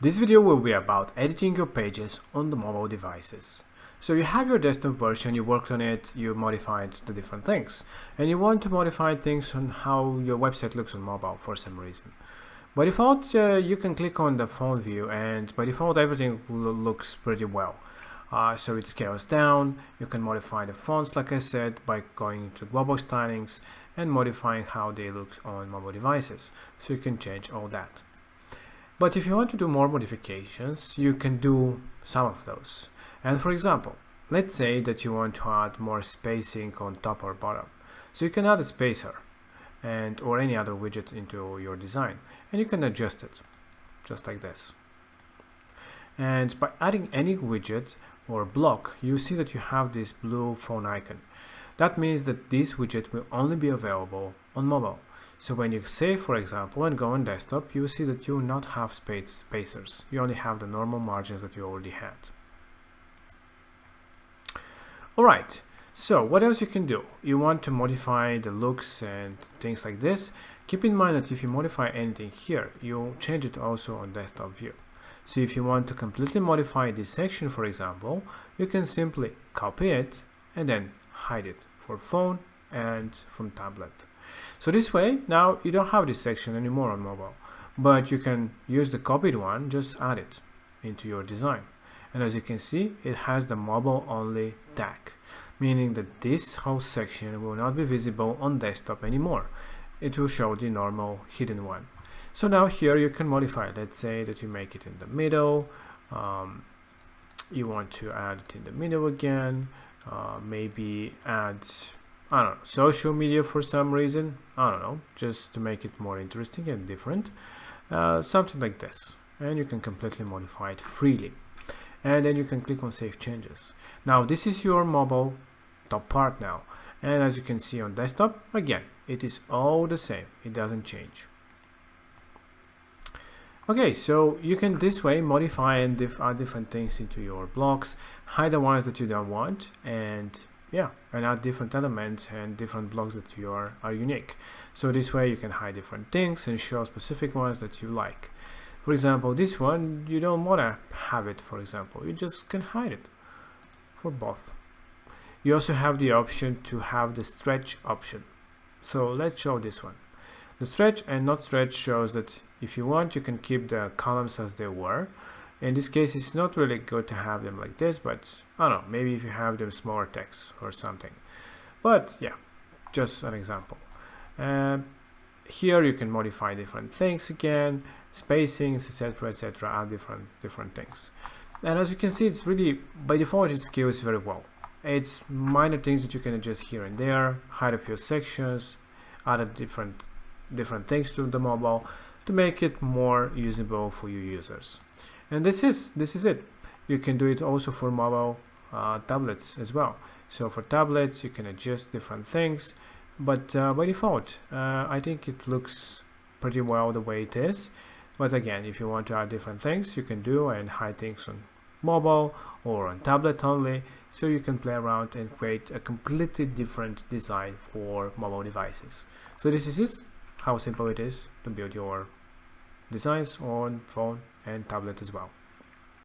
This video will be about editing your pages on the mobile devices. So you have your desktop version, you worked on it, you modified the different things, and you want to modify things on how your website looks on mobile for some reason. By default, you can click on the phone view, and by default everything looks pretty well. So it scales down. You can modify the fonts, like I said, by going into global stylings and modifying how they look on mobile devices. So you can change all that. But if you want to do more modifications, you can do some of those. And for example, let's say that you want to add more spacing on top or bottom. So you can add a spacer or any other widget into your design, and you can adjust it just like this. And by adding any widget or block, you see that you have this blue phone icon. That means that this widget will only be available on mobile. So when you save, for example, and go on desktop, you will see that you will not have spacers. You only have the normal margins that you already had. Alright, so what else you can do? You want to modify the looks and things like this. Keep in mind that if you modify anything here, you'll change it also on desktop view. So if you want to completely modify this section, for example, you can simply copy it and then hide it for phone and from tablet. So this way, now you don't have this section anymore on mobile, but you can use the copied one, just add it into your design. And as you can see, it has the mobile only tag, meaning that this whole section will not be visible on desktop anymore. It will show the normal hidden one. So now here you can modify. Let's say that you make it in the middle. You want to add it in the middle again. Maybe add, I don't know, social media for some reason. I don't know, just to make it more interesting and different. Something like this. And you can completely modify it freely. And then you can click on Save Changes. Now this is your mobile top part now. And as you can see on desktop, again, it is all the same. It doesn't change. Okay, so you can this way modify and add different things into your blocks, hide the ones that you don't want, and add different elements and different blocks that are unique. So this way you can hide different things and show specific ones that you like. For example, this one, you don't want to have it, for example. You just can hide it for both. You also have the option to have the stretch option. So let's show this one. The stretch and not stretch shows that if you want, you can keep the columns as they were. In this case, it's not really good to have them like this, but I don't know, maybe if you have them smaller text or something. But yeah, just an example. Here you can modify different things again, spacings, etc., add different things. And as you can see, it's really, by default, it scales very well. It's minor things that you can adjust here and there, hide a few sections, add different things to the mobile to make it more usable for your users. And this is it. You can do it also for mobile tablets as well. So for tablets, you can adjust different things, but by default, I think it looks pretty well the way it is. But again, if you want to add different things, you can do and hide things on mobile or on tablet only, so you can play around and create a completely different design for mobile devices. So this is how simple it is to build your designs on phone and tablet as well.